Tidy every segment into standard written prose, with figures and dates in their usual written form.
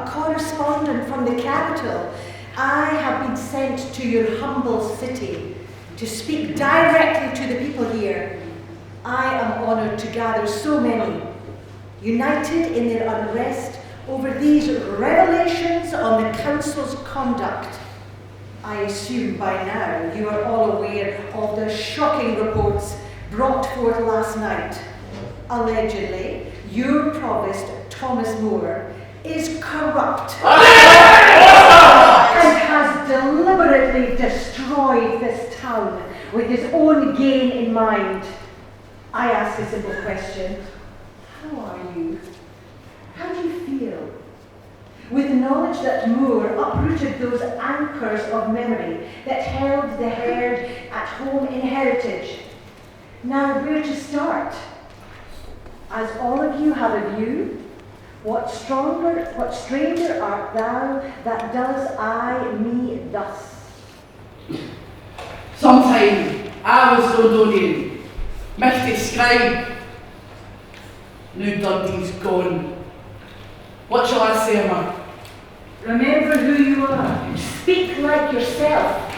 a correspondent from the capital. I have been sent to your humble city to speak directly to the people here. I am honoured to gather so many, united in their unrest over these revelations on the Council's conduct. I assume by now you are all aware of the shocking reports brought forth last night. Allegedly, your provost, Thomas Moore, is corrupt and has deliberately destroyed this town with his own gain in mind. I ask a simple question. How are you? How do you feel? With the knowledge that Moore uprooted those anchors of memory that held the herd at home in heritage. Now where to start? As all of you have a view, what stranger art thou that does I me thus? Sometime I was Dundee, Mr. Scribe. Now Dundee's gone. What shall I say, Emma? Remember who you are. Speak like yourself.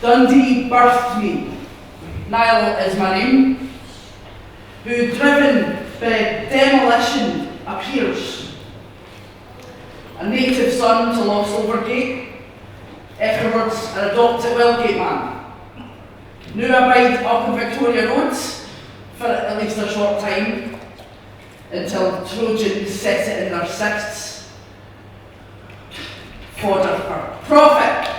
Dundee birthed me. Niall is my name. Who, driven by demolition, appears. A native son to Lost Overgate, afterwards an adopted Wellgate man. Now abide up in Victoria Roads for at least a short time, until Trojan set it in their sights. Fodder for profit.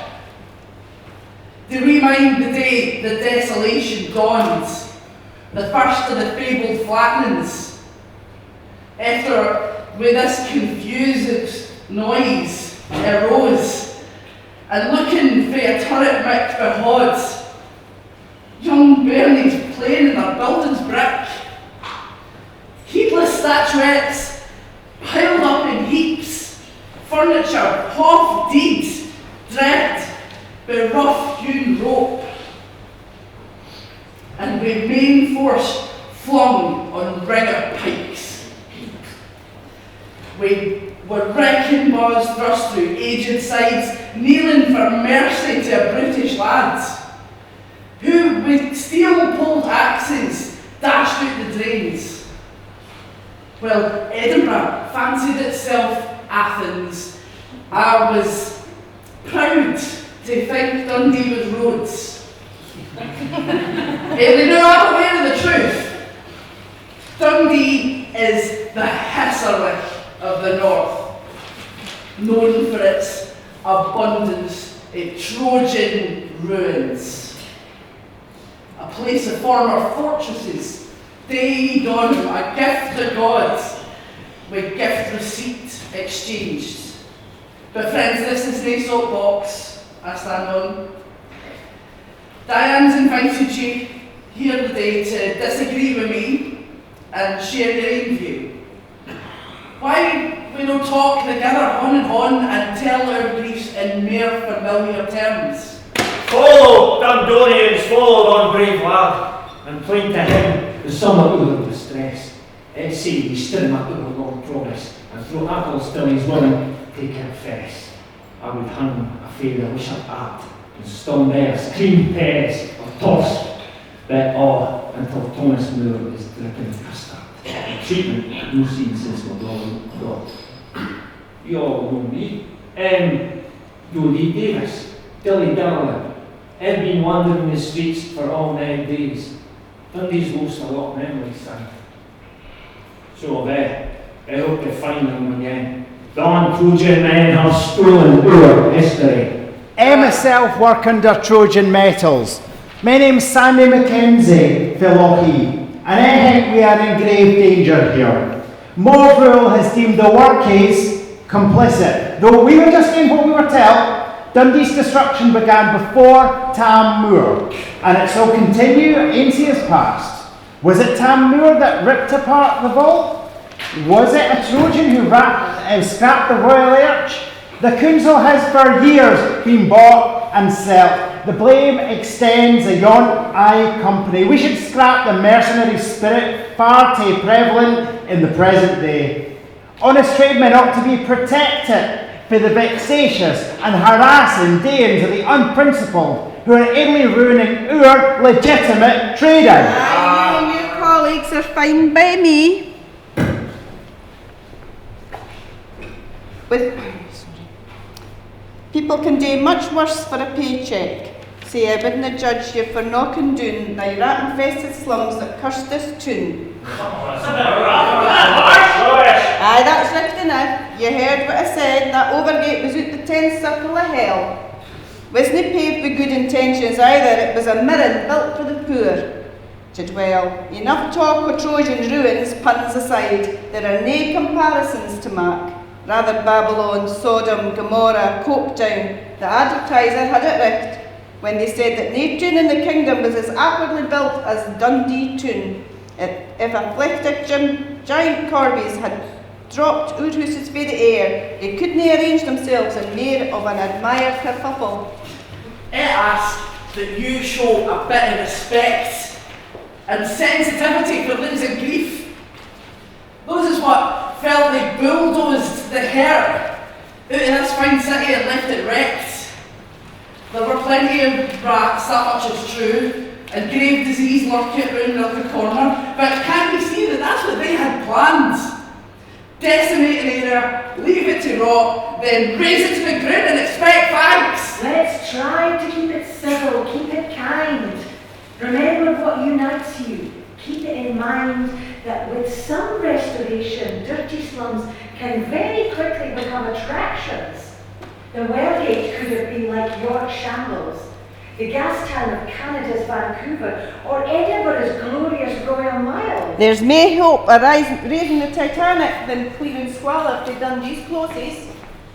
To remind the day the desolation dawns, the first of the fabled flattenings. After with this confused noise arose, and looking for a turret mick beholds, young bairnies playing in their building's brick. Heedless statuettes piled up in heaps, furniture half-deed, dragged by rough-hewn rope, and with main force flung on ringer pikes. We were wrecking bars thrust through aged sides, kneeling for mercy to a brutish lads, who with steel-pulled axes dashed out the drains. Well, Edinburgh fancied itself Athens. I was proud to think Dundee was Rhodes. They knew I'm aware of the truth. Dundee is the Hisarlik of the north, known for its abundance of Trojan ruins. A place of former fortresses, Donna, a gift to God, with gift receipt exchanged. But friends, this is no soapbox I stand on. Diane's invited you here today to disagree with me and share your own view. Why we no talk together on and tell our griefs in mere familiar terms? Follow, Dundonians, follow on, brave lad, and plain to him the sum of your distress. It's say we still up the long promise, and through apples till his woman take her fess. I would hang a fair wish at art, and stone there, scream pairs or toss, but all until Thomas Moore is dripping custard. Treatment no seen since my brother got. You all know me. Lee Davis, Dilly Darling. I've been wandering the streets for all 9 days. Dundee's lost a lot of memories, son. So I hope to find them again. Dawn Trojan men have stolen our history. I myself work under Trojan metals. My name's Sandy Mackenzie, Philochy, and I think we are in grave danger here. Morville has deemed the work case complicit, though we were just doing what we were told. Dundee's destruction began before Tam Moore, and it shall continue into his past. Was it Tam Moore that ripped apart the vault? Was it a Trojan who scrapped the Royal Arch? The council has for years been bought and sold. The blame extends beyond I company. We should scrap the mercenary spirit far too prevalent in the present day. Honest tradesmen ought to be protected for the vexatious and harassing dealings of the unprincipled who are only ruining our legitimate trading. Aye, you and your colleagues are fine by me. People can do much worse for a paycheck. Say I wouldn't judge you for knocking down thy rat-infested slums that curse this tune. Aye, that's right enough. You heard what I said, that overgate was out the 10th circle of hell. Wasn't paved with good intentions either, it was a mirror built for the poor. Well, enough talk of Trojan ruins, puns aside, there are nae comparisons to make. Rather Babylon, Sodom, Gomorrah, Copetown, the advertiser had it right when they said that nae tune in the kingdom was as awkwardly built as Dundee tune. If afflicted giant corbies had dropped out houses for the air, they couldn't arrange themselves in more of an admired kerfuffle. I ask that you show a bit of respect and sensitivity for losing grief. Those is what felt they bulldozed the herd out of this fine city and left it wrecked. There were plenty of rats, that much is true, and grave disease lurking round the corner, but can't we see that that's what they had planned? Decimate an area, leave it to rot, then raise it to the ground and expect thanks. Let's try to keep it civil, keep it kind. Remember what unites you. Keep it in mind that with some restoration, dirty slums can very quickly become attractions. The Wellgate could have been like York Shambles, the gas town of Canada's Vancouver, or Edinburgh's glorious Royal Mile. There's may hope of raising the Titanic than clearing squalor to Dundee's closes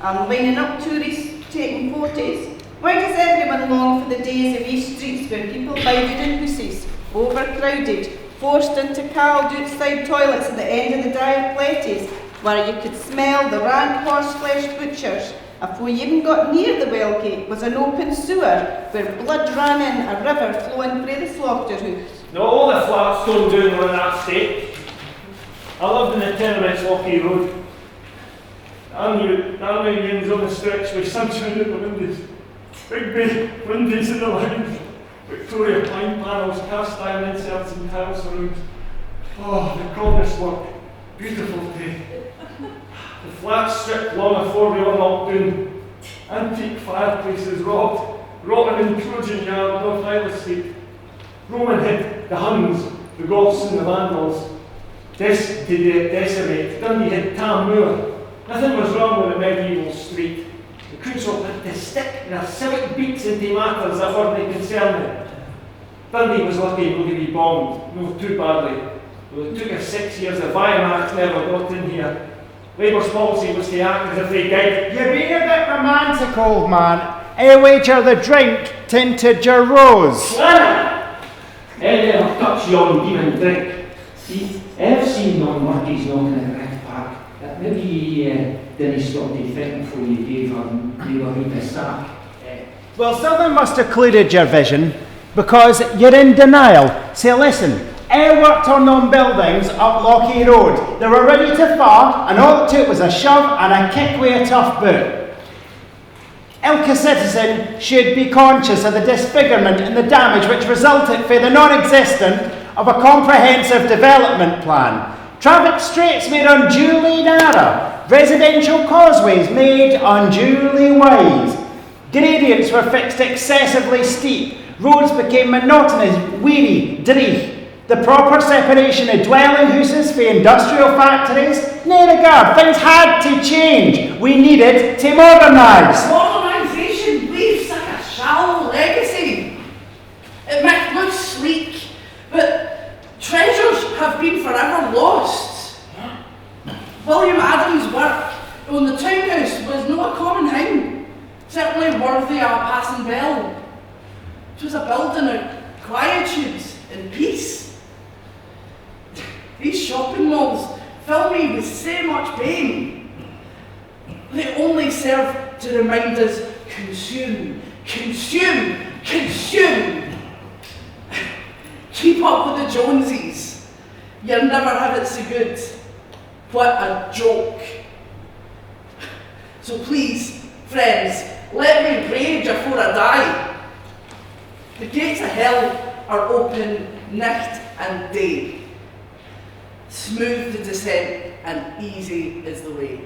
and lining up tourists taking photos. Why does everyone long for the days of East Streets where people buy wooden houses, overcrowded, forced into cowled outside toilets at the end of the dire places, where you could smell the rank horseflesh butchers? Before you even got near the Wellgate was an open sewer where blood ran in a river flowing through the slaughterhouse. No, all the flats don't do were in that state. I lived in the tenements Lockheed Road. The unions on the stretch with sunshine in the windows, big bay windows in the lines, Victoria pine panels, cast iron inserts and tiles around. Oh, the cornice work, beautiful day. The flats stripped long before we were knocked down. Antique fireplaces robbed, rotting in Trojan yard, North Island Street. Roman hid the Huns, the Goths and the Vandals. Decimate. Dundee hid Tam Moor. Nothing was wrong with the medieval street. The council had to stick their civic beaks into matters that weren't concerned them. Dundee was lucky not to be bombed, not too badly. Though it took us 6 years, the Weimars never got in here. Labour's policy was to act as if they did. You're being a bit romantic, old man. I wager the drink tinted your rose. I'll touch you on demon drink. See, I've seen non-workies knocking at the Red Park. That maybe didn't stop to think before you gave her the sack. Well, something must have clouded your vision, because you're in denial. Say, listen, I worked on them buildings up Lockheed Road. They were ready to fall, and all it took was a shove and a kick with a tough boot. Ilka citizen should be conscious of the disfigurement and the damage which resulted from the non-existence of a comprehensive development plan. Traffic streets made unduly narrow, residential causeways made unduly wide. Gradients were fixed excessively steep, roads became monotonous, weary, dreary. The proper separation of dwelling houses for industrial factories, no regard, things had to change. We needed to modernise. Modernisation leaves such a shallow legacy. It might look sleek, but treasures have been forever lost. William Adams' work on the townhouse was not a common thing, certainly worthy of a passing bell. It was a building of quietude and peace. These shopping malls fill me with so much pain. They only serve to remind us, consume, consume, consume. Keep up with the Joneses. You'll never have it so good. What a joke. So please, friends, let me rage afore I die. The gates of hell are open night and day. Smooth the descent and easy is the way.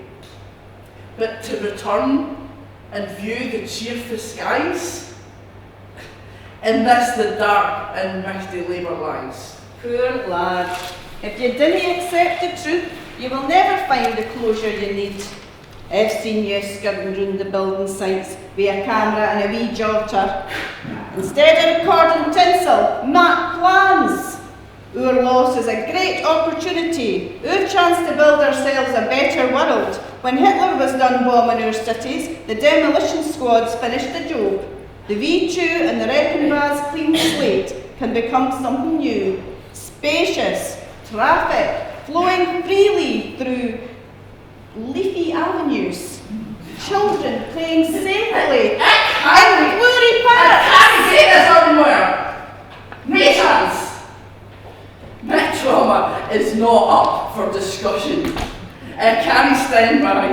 But to return and view the cheerful skies, in this the dark and misty labour lies. Poor lad. If you didn't accept the truth, you will never find the closure you need. I've seen you skirting round the building sites with a camera and a wee jotter. Instead of recording tinsel, mark plans. Our loss is a great opportunity, our chance to build ourselves a better world. When Hitler was done bombing our cities, the demolition squads finished the job. The V2 and the Reckenbras clean slate can become something new. Spacious, traffic flowing freely through leafy avenues. Children playing safely in glory parks. I can't say this anymore. No chance. My trauma is not up for discussion. I can't stand by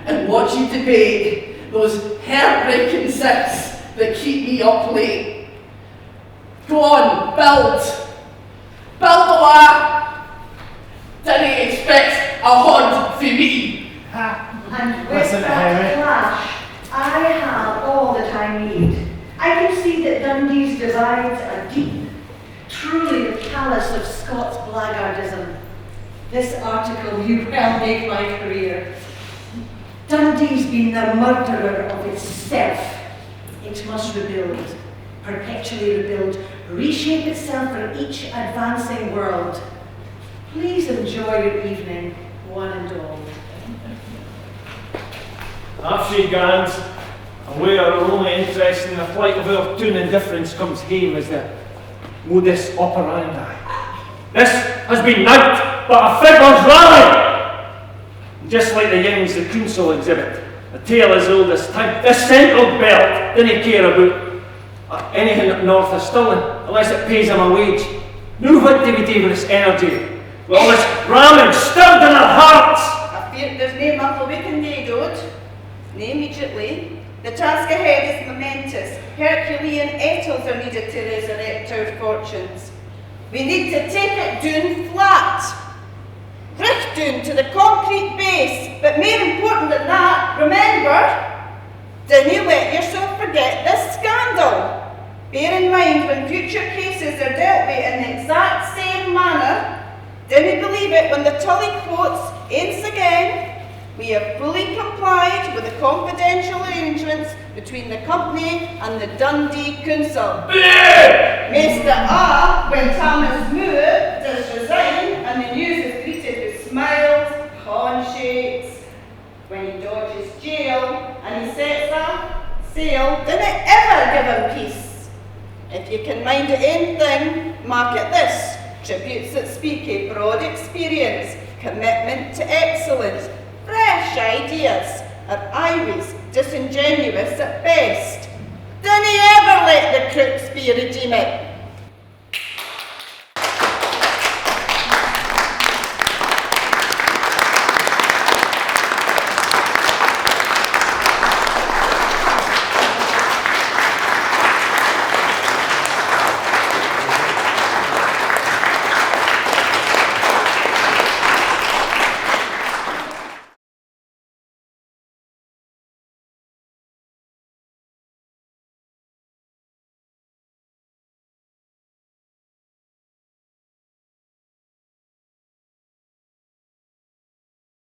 and watch you debate those heartbreaking sits that keep me up late. Go on, build. Build away. Didn't expect a hod for me. And with that clash, I have all that I need. I can see that Dundee's divides are deep, truly the palace of Scots blackguardism. This article will well make my career. Dundee's been the murderer of itself. It must rebuild, perpetually rebuild, reshape itself for each advancing world. Please enjoy your evening, one and all. After grand, and we are only interested in the plight of our toon indifference comes home as the modus operandi. This has been naught but a figur's rally! Just like the yings the council exhibit, a tale as old as time. The central belt didn't care about anything up north of Stirling, unless it pays him a wage. Now what do we do with this energy? With all this ramming stirred in our hearts! I fear there's no muffle we can do, Dode. No immediately. The task ahead is momentous. Herculean ettles are needed to resurrect our fortunes. We need to take it down flat. Richt down to the concrete base. But more important than that, remember, don't let yourself forget this scandal. Bear in mind when future cases are dealt with in the exact same manner, don't believe it when the Tully quotes, once again, we have fully complied with the confidential arrangements between the company and the Dundee Council. Mr. R, when Thomas Moore does resign and the news is greeted with smiles, handshakes, when he dodges jail and he sets up sail, don't it ever give him peace. If you can mind it anything, mark it this. Tributes that speak a broad experience, commitment to excellence, fresh ideas, are always disingenuous at best. Don't ever let the crooks be redeem it.